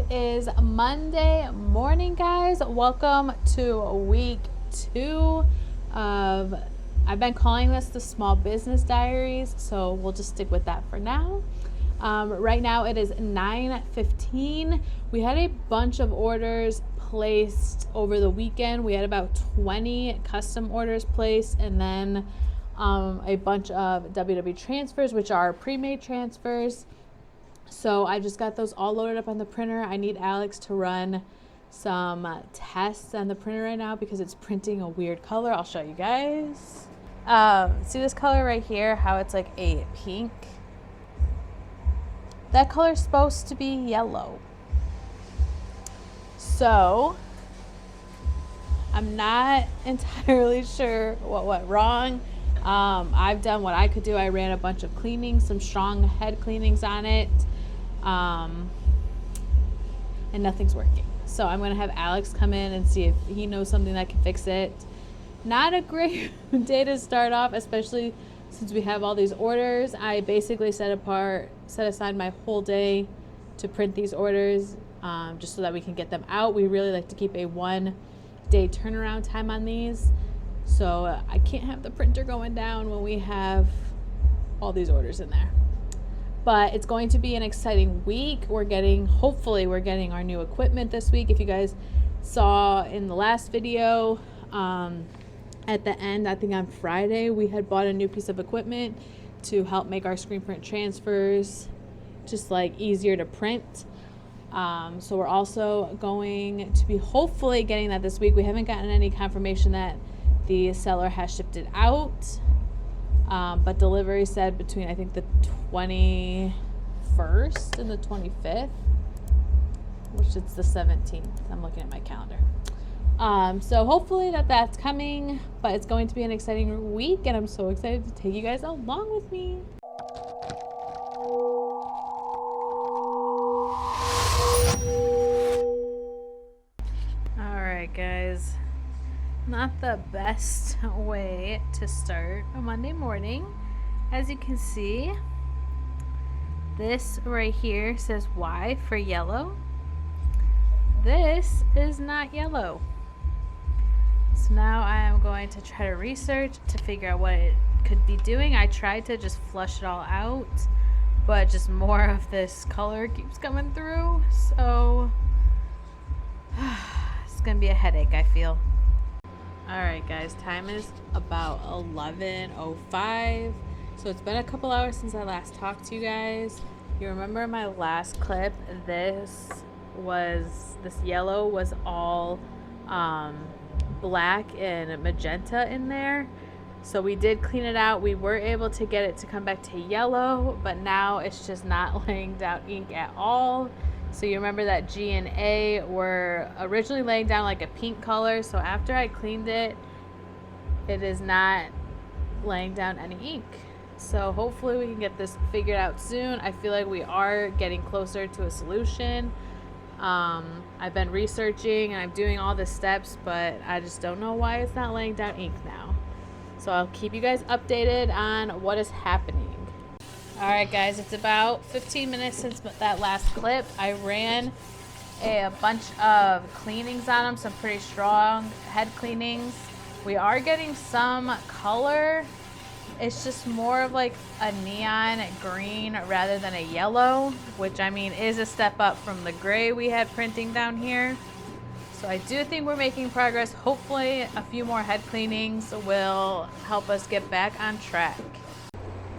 is Monday morning, guys. Welcome to week 2 of, I've been calling this the small business diaries, so we'll just stick with that for now. Right now it is 9:15. We had a bunch of orders placed over the weekend. We had about 20 custom orders placed, and then a bunch of WW transfers, which are pre-made transfers. So I just got those all loaded up on the printer. I need Alex to run some tests on the printer right now because it's printing a weird color. I'll show you guys. See this color right here, how it's like a pink? That color is supposed to be yellow. So I'm not entirely sure what went wrong. I've done what I could do. I ran a bunch of cleanings, some strong head cleanings on it, and nothing's working. So I'm going to have Alex come in and see if he knows something that can fix it. Not a great day to start off, especially since we have all these orders. I basically set aside my whole day to print these orders, just so that we can get them out. We really like to keep a 1-day turnaround time on these. So I can't have the printer going down when we have all these orders in there. But it's going to be an exciting week. Hopefully we're getting our new equipment this week. If you guys saw in the last video, at the end, I think on Friday, we had bought a new piece of equipment to help make our screen print transfers just like easier to print. So we're also going to be hopefully getting that this week. We haven't gotten any confirmation that the seller has shipped it out, but delivery said between, I think, the 21st and the 25th, which is the 17th. I'm looking at my calendar. So hopefully that's coming, but it's going to be an exciting week, and I'm so excited to take you guys along with me. All right, guys. Not the best way to start a Monday morning. As you can see, this right here says Y for yellow. This is not yellow. So now I am going to try to research to figure out what it could be doing. I tried to just flush it all out, but just more of this color keeps coming through. So it's gonna be a headache, I feel. Alright guys, time is about 11:05. So it's been a couple hours since I last talked to you guys. You remember my last clip, this yellow was all black and magenta in there. So we did clean it out. We were able to get it to come back to yellow, but now it's just not laying down ink at all. So you remember that G and A were originally laying down like a pink color. So after I cleaned it, it is not laying down any ink. So hopefully we can get this figured out soon. I feel like we are getting closer to a solution. I've been researching and I'm doing all the steps, but I just don't know why it's not laying down ink now. So I'll keep you guys updated on what is happening. Alright guys, it's about 15 minutes since that last clip. I ran a bunch of cleanings on them, some pretty strong head cleanings. We are getting some color. It's just more of like a neon green rather than a yellow, which I mean is a step up from the gray we had printing down here. So I do think we're making progress. Hopefully a few more head cleanings will help us get back on track.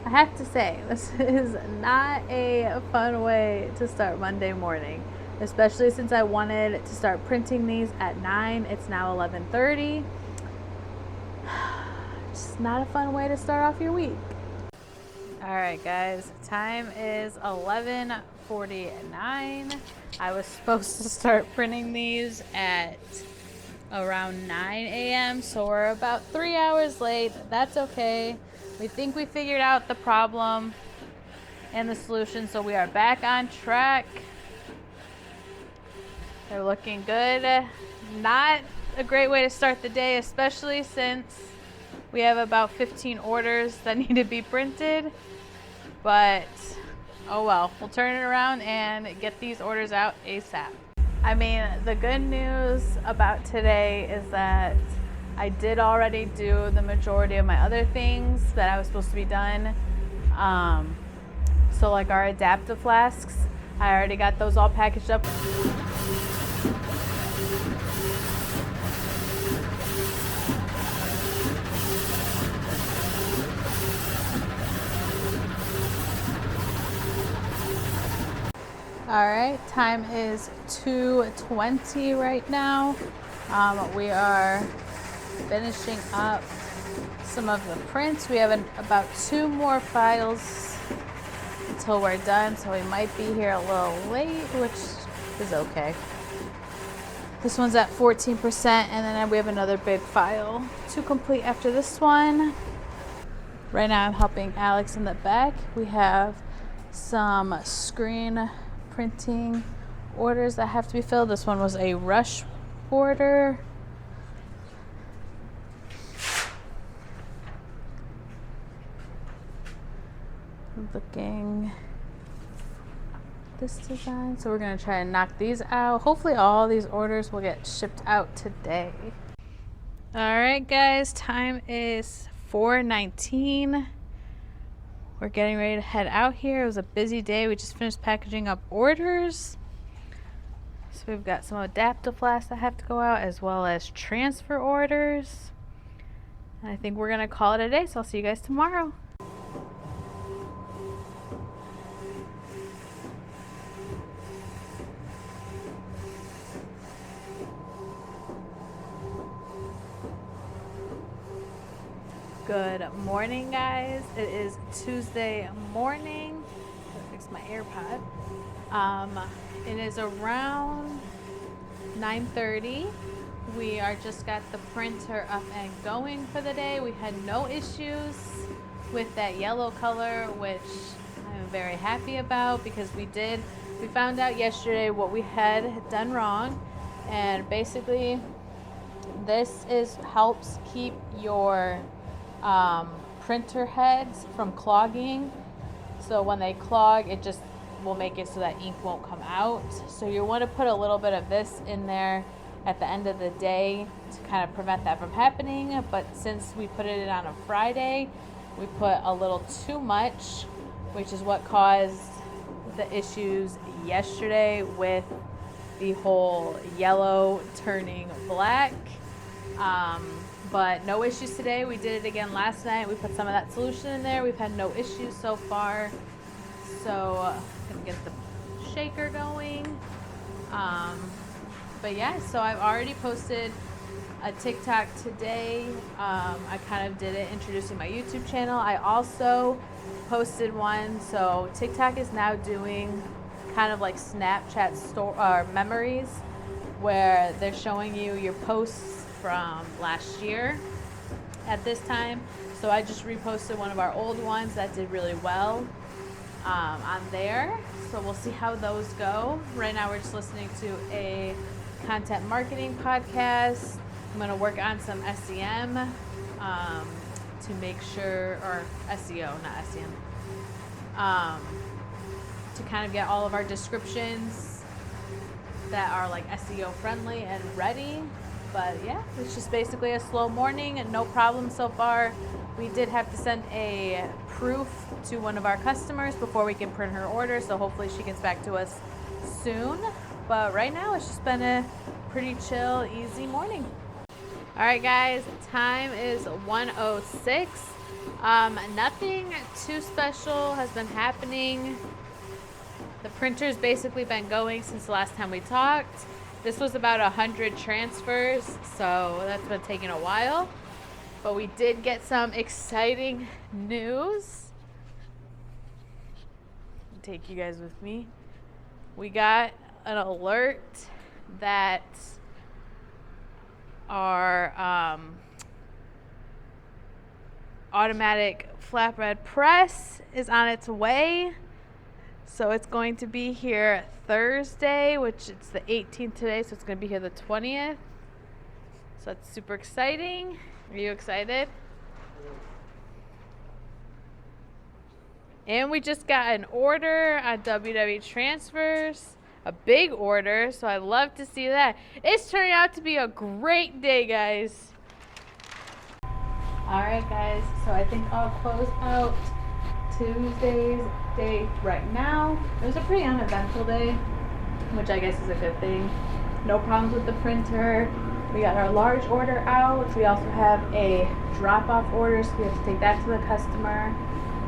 I have to say, this is not a fun way to start Monday morning, especially since I wanted to start printing these at 9. It's now 11:30. Just not a fun way to start off your week. All right, guys, time is 11:49. I was supposed to start printing these at around 9 a.m., so we're about 3 hours late. That's okay. We think we figured out the problem and the solution, so we are back on track. They're looking good. Not a great way to start the day, especially since we have about 15 orders that need to be printed, but Oh well, we'll turn it around and get these orders out ASAP. I mean, the good news about today is that I did already do the majority of my other things that I was supposed to be done. So like our adaptive flasks, I already got those all packaged up. All right, time is 2:20 right now. We are finishing up some of the prints. We have about 2 more files until we're done, so we might be here a little late, which is okay. This one's at 14%, and then we have another big file to complete after this one. Right now I'm helping Alex in the back. We have some screen printing orders that have to be filled. This one was a rush order. Looking this design. So we're gonna try and knock these out. Hopefully all these orders will get shipped out today. All right, guys, time is 4:19. We're getting ready to head out here. It was a busy day. We just finished packaging up orders. So we've got some adaptive flasks that have to go out, as well as transfer orders. And I think we're gonna call it a day, so I'll see you guys tomorrow. Good morning, guys. It is Tuesday morning. Gotta fix my AirPod. It is around 9:30. We are just got the printer up and going for the day. We had no issues with that yellow color, which I'm very happy about, because we found out yesterday what we had done wrong, and basically this helps keep your printer heads from clogging. So when they clog, it just will make it so that ink won't come out. So you want to put a little bit of this in there at the end of the day to kind of prevent that from happening. But since we put it on a Friday, we put a little too much, which is what caused the issues yesterday with the whole yellow turning black. But no issues today. We did it again last night. We put some of that solution in there. We've had no issues so far. So I'm gonna get the shaker going. But yeah, so I've already posted a TikTok today. I kind of did it introducing my YouTube channel. I also posted one. So TikTok is now doing kind of like Snapchat memories, where they're showing you your posts from last year at this time. So I just reposted one of our old ones that did really well on there. So we'll see how those go. Right now we're just listening to a content marketing podcast. I'm going to work on some SEM to make sure, or SEO, not SEM, to kind of get all of our descriptions that are like SEO friendly and ready. But yeah, it's just basically a slow morning and no problem so far. We did have to send a proof to one of our customers before we can print her order, so hopefully she gets back to us soon. But right now it's just been a pretty chill, easy morning. All right, guys, time is 1:06. Nothing too special has been happening. The printer's basically been going since the last time we talked. This was about 100 transfers, so that's been taking a while. But we did get some exciting news. I'll take you guys with me. We got an alert that our automatic flatbread press is on its way. So it's going to be here Thursday, which it's the 18th today, so it's going to be here the 20th. So that's super exciting. Are you excited? And we just got an order on WW Transfers, a big order, so I love to see that. It's turning out to be a great day, guys. All right, guys, so I think I'll close out Tuesday's day right now. It was a pretty uneventful day, which I guess is a good thing. No problems with the printer. We got our large order out. We also have a drop-off order, so we have to take that to the customer.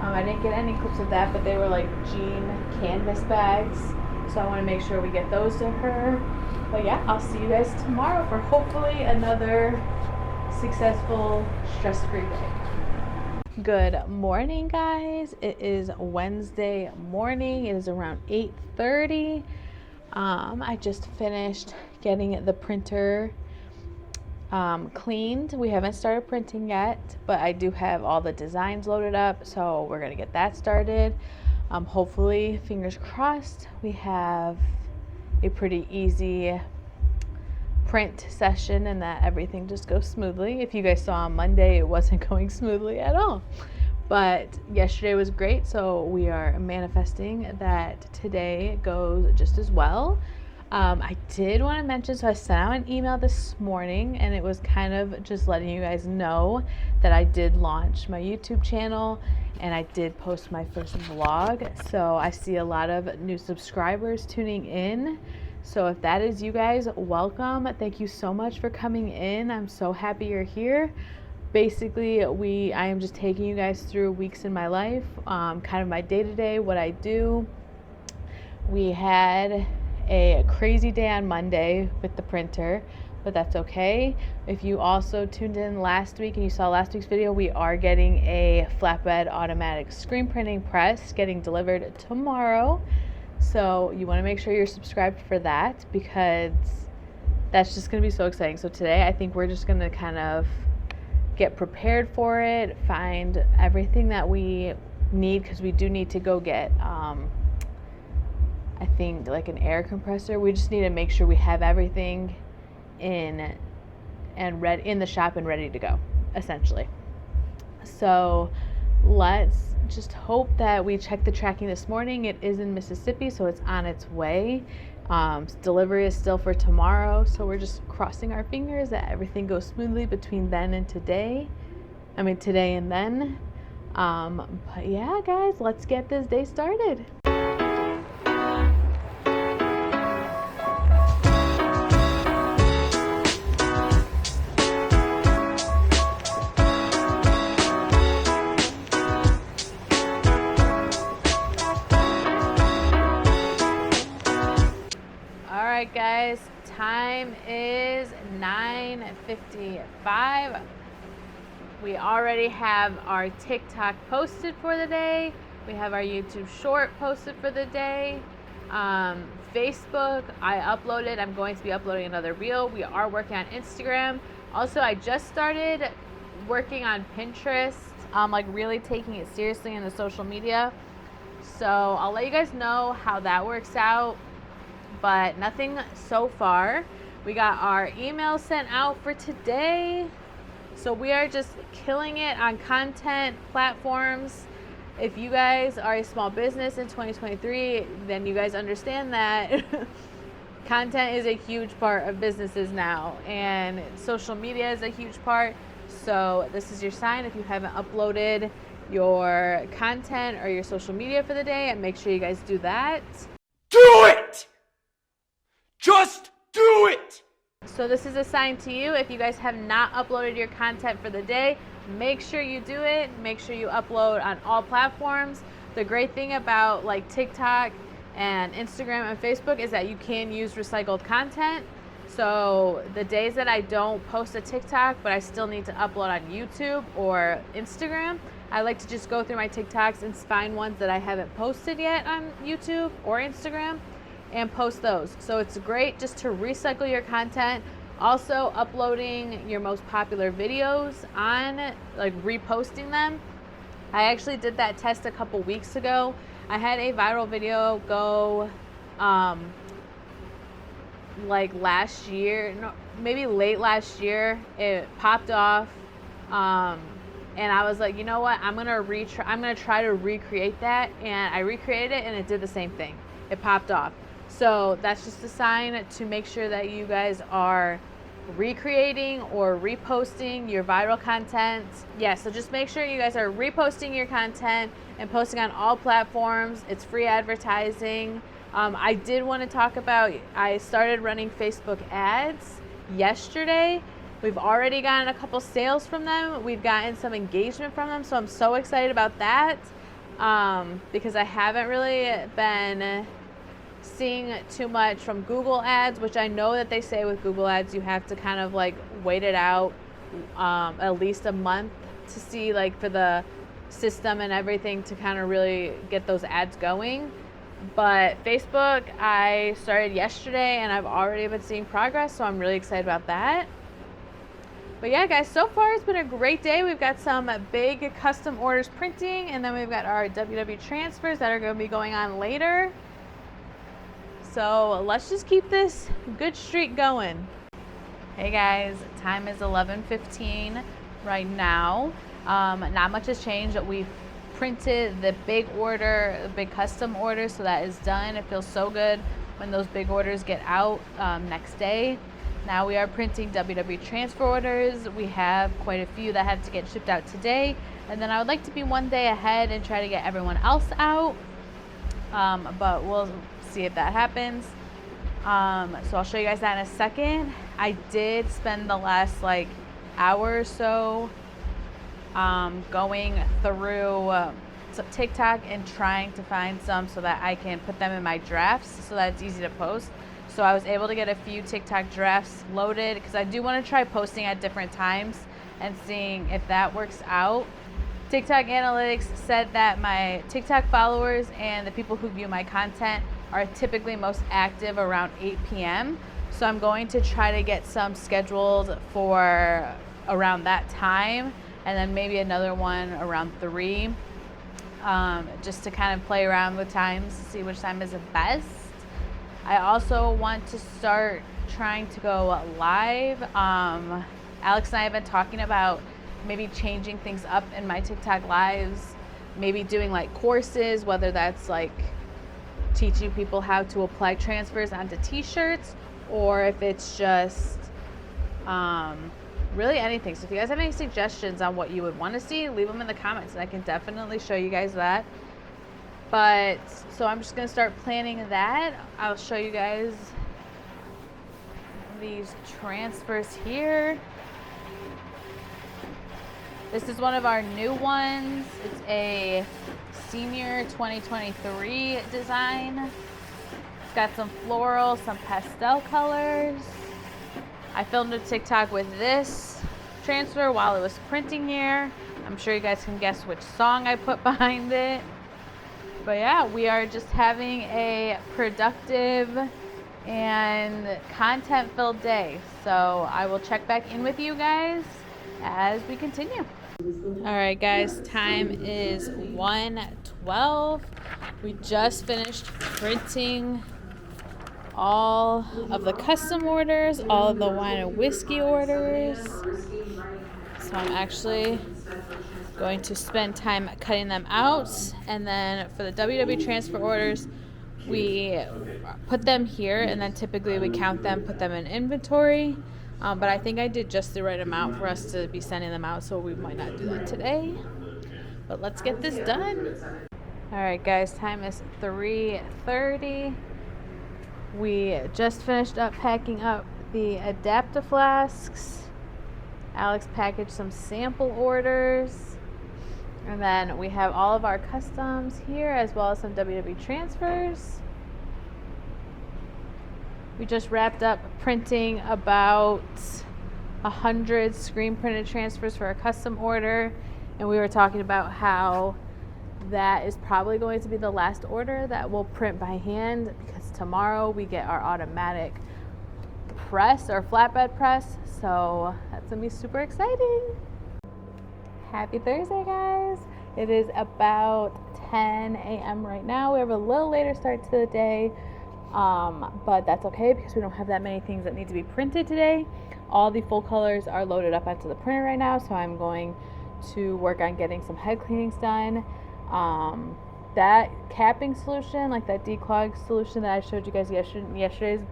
I didn't get any clips of that, but they were like jean canvas bags, so I want to make sure we get those to her. But yeah, I'll see you guys tomorrow for hopefully another successful, stress-free day. Good morning, guys. It is Wednesday morning. It is around 8:30. I just finished getting the printer cleaned. We haven't started printing yet, but I do have all the designs loaded up, so we're gonna get that started. Hopefully, fingers crossed, we have a pretty easy print session and that everything just goes smoothly. If you guys saw on Monday, it wasn't going smoothly at all, but yesterday was great, so we are manifesting that today goes just as well. I did want to mention, so I sent out an email this morning, and it was kind of just letting you guys know that I did launch my YouTube channel and I did post my first vlog. So I see a lot of new subscribers tuning in. So if that is you guys, welcome. Thank you so much for coming in. I'm so happy you're here. Basically, I am just taking you guys through weeks in my life, kind of my day-to-day, what I do. We had a crazy day on Monday with the printer, but that's okay. If you also tuned in last week and you saw last week's video, we are getting a flatbed automatic screen printing press getting delivered tomorrow. So you want to make sure you're subscribed for that, because that's just going to be so exciting. So today I think we're just going to kind of get prepared for it, find everything that we need, because we do need to go get I think like an air compressor. We just need to make sure we have everything in the shop and ready to go, essentially. So let's just hope that we checked the tracking this morning. It is in Mississippi, so it's on its way. Delivery is still for tomorrow, so we're just crossing our fingers that everything goes smoothly between then and today. Today and then. But yeah, guys, let's get this day started. Alright guys, time is 9:55. We already have our TikTok posted for the day. We have our YouTube short posted for the day. Facebook, I uploaded. I'm going to be uploading another reel. We are working on Instagram. Also, I just started working on Pinterest, like really taking it seriously in the social media. So I'll let you guys know how that works out. But nothing so far. We got our email sent out for today. So we are just killing it on content platforms. If you guys are a small business in 2023, then you guys understand that content is a huge part of businesses now, and social media is a huge part. So this is your sign. If you haven't uploaded your content or your social media for the day, and make sure you guys do that. Do it! Just do it! So this is a sign to you. If you guys have not uploaded your content for the day, make sure you do it. Make sure you upload on all platforms. The great thing about like TikTok and Instagram and Facebook is that you can use recycled content. So the days that I don't post a TikTok, but I still need to upload on YouTube or Instagram, I like to just go through my TikToks and find ones that I haven't posted yet on YouTube or Instagram and post those. So it's great just to recycle your content. Also uploading your most popular videos on, like reposting them. I actually did that test a couple weeks ago. I had a viral video go like last year, no, maybe late last year. It popped off And I was like, you know what? I'm gonna try to recreate that, and I recreated it, and it did the same thing. It popped off. So that's just a sign to make sure that you guys are recreating or reposting your viral content. Yeah, so just make sure you guys are reposting your content and posting on all platforms. It's free advertising. I did want to talk about, I started running Facebook ads yesterday. We've already gotten a couple sales from them. We've gotten some engagement from them. So I'm so excited about that because I haven't really been seeing too much from Google ads, which I know that they say with Google ads, you have to kind of like wait it out at least a month to see, like, for the system and everything to kind of really get those ads going. But Facebook, I started yesterday and I've already been seeing progress, so I'm really excited about that. But yeah, guys, so far it's been a great day. We've got some big custom orders printing, and then we've got our WW transfers that are going to be going on later. So let's just keep this good streak going. Hey guys, time is 11:15 right now. Not much has changed. We've printed the big order, the big custom order, so that is done. It feels so good when those big orders get out next day. Now we are printing WW transfer orders. We have quite a few that had to get shipped out today, and then I would like to be one day ahead and try to get everyone else out, but we'll see if that happens. So I'll show you guys that in a second. I did spend the last hour or so going through some TikTok and trying to find some so that I can put them in my drafts so that it's easy to post. So I was able to get a few TikTok drafts loaded because I do want to try posting at different times and seeing if that works out. TikTok analytics said that my TikTok followers and the people who view my content are typically most active around 8 p.m. So I'm going to try to get some scheduled for around that time, and then maybe another one around 3, just to kind of play around with times to see which time is the best. I also want to start trying to go live. Alex and I have been talking about maybe changing things up in my TikTok lives, maybe doing courses, whether that's teaching people how to apply transfers onto t-shirts, or if it's just really anything. So if you guys have any suggestions on what you would want to see, leave them in the comments and I can definitely show you guys that. But so I'm just going to start planning that. I'll show you guys these transfers here. This is one of our new ones. It's a senior 2023 design. It's got some floral, some pastel colors. I filmed a TikTok with this transfer while it was printing here. I'm sure you guys can guess which song I put behind it. But yeah, we are just having a productive and content-filled day. So I will check back in with you guys as we continue. All right, guys, time is 1:12. We just finished printing all of the custom orders, all of the wine and whiskey orders. So I'm actually going to spend time cutting them out, and then for the WW transfer orders, we put them here, and then typically we count them, put them in inventory. But I think I did just the right amount for us to be sending them out, so we might not do that today. But let's get this done. All right, guys, time is 3:30. We just finished up packing up the Adapta flasks. Alex packaged some sample orders. And then we have all of our customs here, as well as some WW transfers. We just wrapped up printing about 100 screen printed transfers for a custom order, and we were talking about how that is probably going to be the last order that we'll print by hand, because tomorrow we get our automatic press or flatbed press, so that's gonna be super exciting. Happy Thursday, guys. It is about 10 a.m. right now. We have a little later start to the day, but that's okay because we don't have that many things that need to be printed today. All the full colors are loaded up onto the printer right now, so I'm going to work on getting some head cleanings done. That capping solution, like that declog solution that I showed you guys yesterday's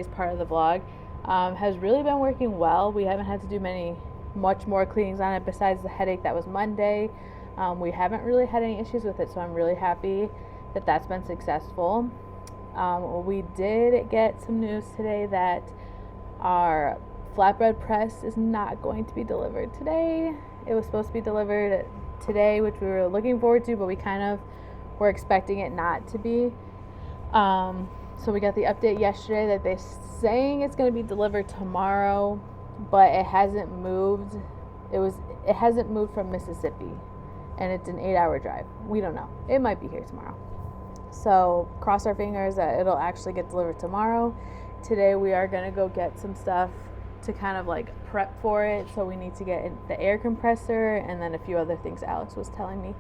part of the vlog, has really been working well. We haven't had to do much more cleanings on it besides the headache that was Monday. We haven't really had any issues with it, so I'm really happy that that's been successful. We did get some news today that our flatbread press is not going to be delivered today. It was supposed to be delivered today, which we were looking forward to, but we kind of were expecting it not to be. So we got the update yesterday that they're saying it's going to be delivered tomorrow, but it hasn't moved. It hasn't moved from Mississippi, and it's an 8-hour drive. We don't know. It might be here tomorrow. So cross our fingers that it'll actually get delivered tomorrow. Today we are going to go get some stuff to kind of like prep for it. So we need to get the air compressor and then a few other things Alex was telling me.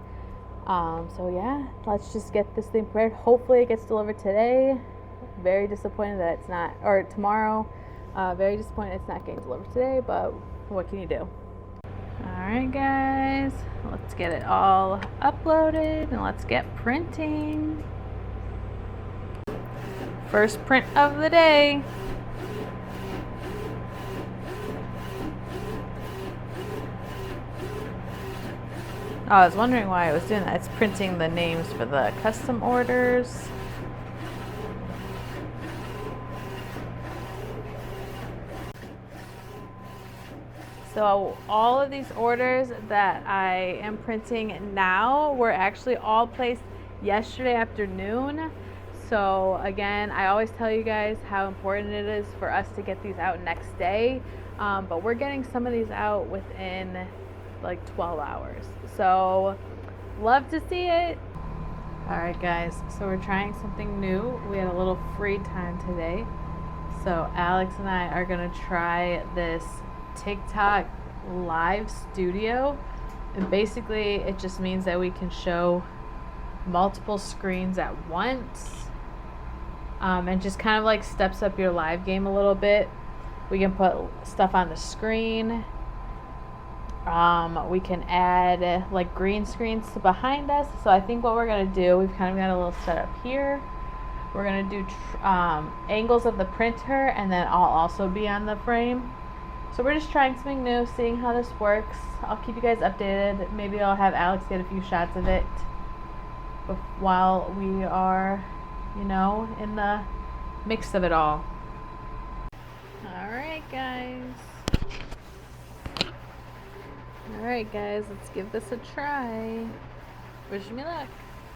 So yeah, let's just get this thing prepared. Hopefully it gets delivered today. Very disappointed that it's not, or tomorrow. Very disappointed it's not getting delivered today, but what can you do? Alright guys, let's get it all uploaded and let's get printing. First print of the day. Oh, I was wondering why I was doing that. It's printing the names for the custom orders. So all of these orders that I am printing now were actually all placed yesterday afternoon. So again, I always tell you guys how important it is for us to get these out next day. But we're getting some of these out within like 12 hours. So love to see it. All right guys, so we're trying something new. We had a little free time today. So Alex and I are gonna try this TikTok live studio, and basically it just means that we can show multiple screens at once, and just kind of like steps up your live game a little bit. We can put stuff on the screen. We can add like green screens to behind us. So I think what we're gonna do, we've kind of got a little setup here. We're gonna do angles of the printer, and then I'll also be on the frame. So we're just trying something new, seeing how this works. I'll keep you guys updated. Maybe I'll have Alex get a few shots of it while we are, you know, in the mix of it all. Alright guys, let's give this a try. Wish me luck.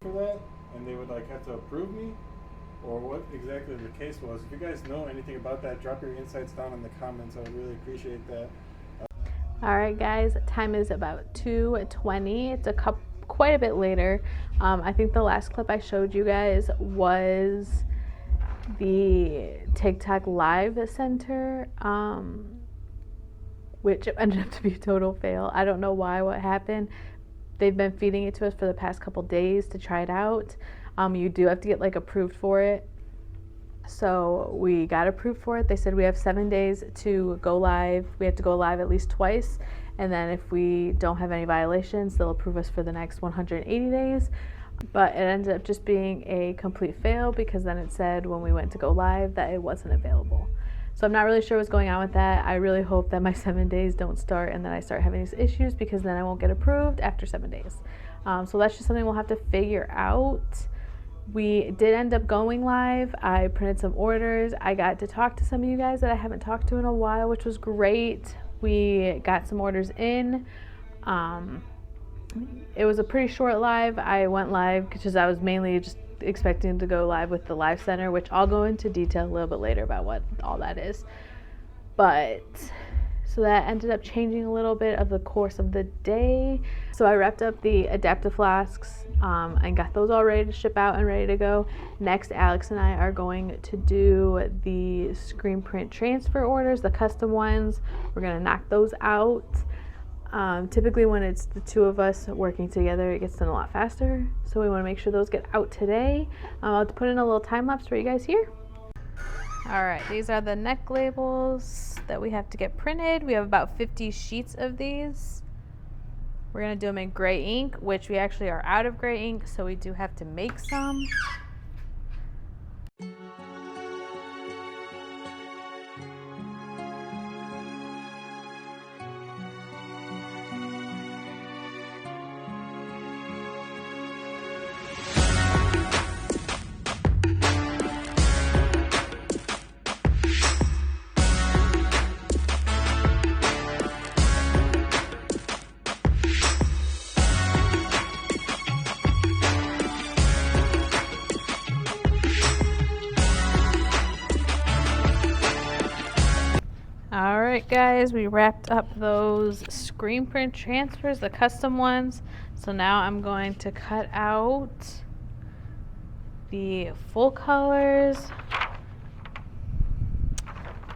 For that, and they would like have to approve me, or what exactly the case was. If you guys know anything about that, drop your insights down in the comments. I would really appreciate that. Alright guys, time is about 2:20. It's quite a bit later. I think the last clip I showed you guys was the TikTok Live Center, which ended up to be a total fail. I don't know what happened. They've been feeding it to us for the past couple days to try it out. You do have to get like approved for it. So we got approved for it. They said we have 7 days to go live. We have to go live at least twice. And then if we don't have any violations, they'll approve us for the next 180 days. But it ended up just being a complete fail, because then it said when we went to go live that it wasn't available. So I'm not really sure what's going on with that. I really hope that my 7 days don't start and then I start having these issues, because then I won't get approved after 7 days. So that's just something we'll have to figure out. We did end up going live. I printed some orders. I got to talk to some of you guys that I haven't talked to in a while, which was great. We got some orders in. It was a pretty short live. I went live because I was mainly just expecting to go live with the live center, which I'll go into detail a little bit later about what all that is. But so that ended up changing a little bit of the course of the day. So I wrapped up the adaptive flasks and got those all ready to ship out and ready to go. Next, Alex and I are going to do the screen print transfer orders, the custom ones. We're going to knock those out. Typically when it's the two of us working together, it gets done a lot faster. So we want to make sure those get out today. I'll put in a little time lapse for you guys here. All right, these are the neck labels that we have to get printed. We have about 50 sheets of these. We're going to do them in gray ink, which we actually are out of gray ink, so we do have to make some. Alright guys, we wrapped up those screen print transfers, the custom ones. So now I'm going to cut out the full colors.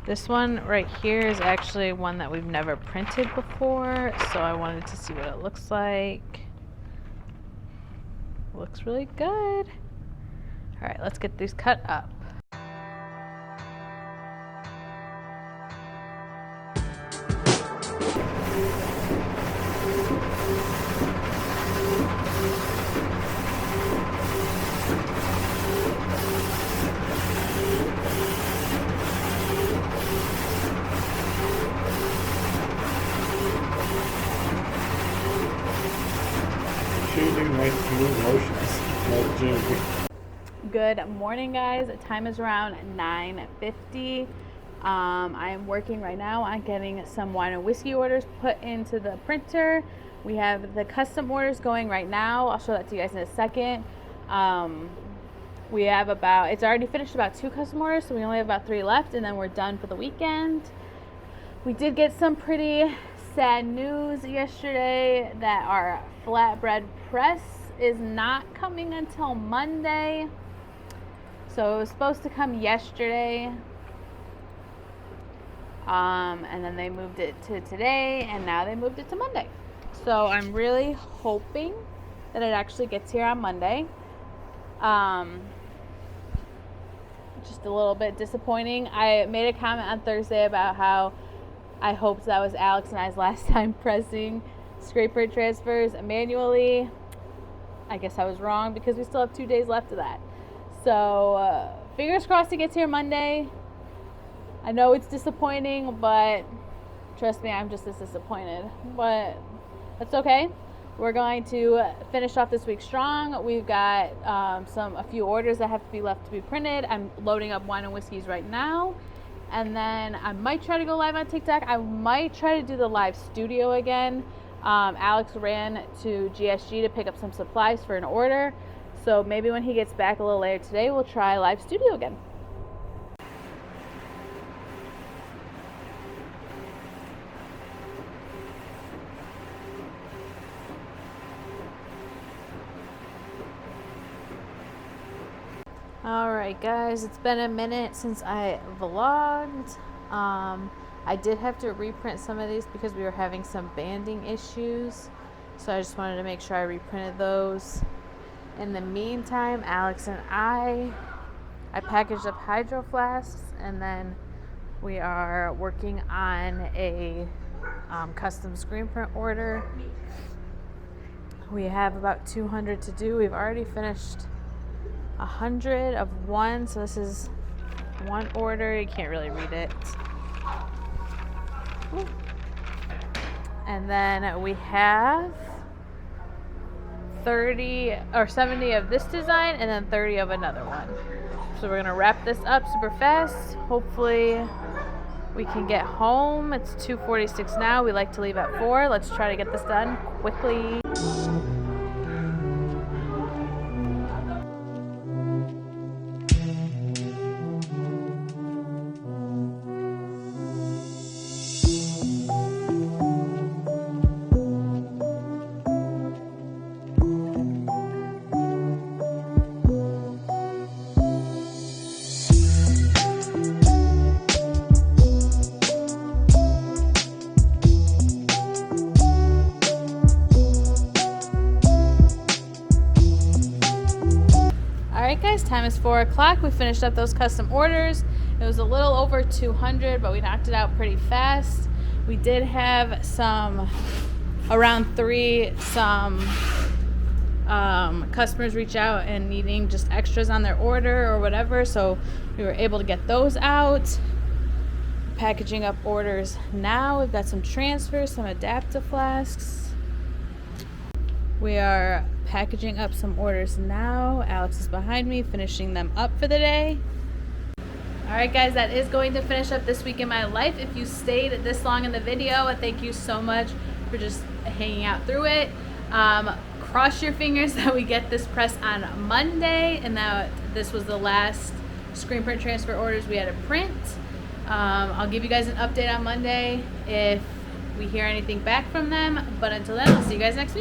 This one right here is actually one that we've never printed before, so I wanted to see what it looks like. Looks really good. Alright, let's get these cut up. Choosing my smooth motions, like Jimmy. Good morning guys, time is around 9:50. I am working right now on getting some wine and whiskey orders put into the printer. We have the custom orders going right now. I'll show that to you guys in a second. We have it's already finished about 2 custom orders, so we only have about 3 left, and then we're done for the weekend. We did get some pretty sad news yesterday that our flatbread press is not coming until Monday. So it was supposed to come yesterday, and then they moved it to today, and now they moved it to Monday. So I'm really hoping that it actually gets here on Monday. Just a little bit disappointing. I made a comment on Thursday about how I hoped that was Alex and I's last time pressing scraper transfers manually. I guess I was wrong because we still have 2 days left of that. So fingers crossed it gets here Monday. I know it's disappointing, but trust me, I'm just as disappointed. But that's okay. We're going to finish off this week strong. We've got a few orders that have to be left to be printed. I'm loading up wine and whiskeys right now. And then I might try to go live on TikTok. I might try to do the live studio again. Alex ran to GSG to pick up some supplies for an order. So maybe when he gets back a little later today, we'll try live studio again. Alright guys, it's been a minute since I vlogged. I did have to reprint some of these because we were having some banding issues. So I just wanted to make sure I reprinted those. In the meantime, Alex and I packaged up hydro flasks, and then we are working on a custom screen print order. We have about 200 to do. We've already finished 100 of one, so this is one order. You can't really read it. Ooh. And then we have 30 or 70 of this design, and then 30 of another one. So we're gonna wrap this up super fast. Hopefully we can get home. It's 2:46 now. We like to leave at 4. Let's try to get this done quickly. Guys, time is 4 o'clock. We finished up those custom orders. It was a little over 200, but we knocked it out pretty fast. We did have some around 3, some customers reach out and needing just extras on their order or whatever, so we were able to get those out. Packaging up orders now. We've got some transfers, some adaptive flasks. We are packaging up some orders now. Alex is behind me finishing them up for the day. Alright guys, that is going to finish up this week in my life. If you stayed this long in the video, thank you so much for just hanging out through it. Cross your fingers that we get this press on Monday and that this was the last screen print transfer orders we had to print. I'll give you guys an update on Monday if we hear anything back from them, but until then, I'll see you guys next week.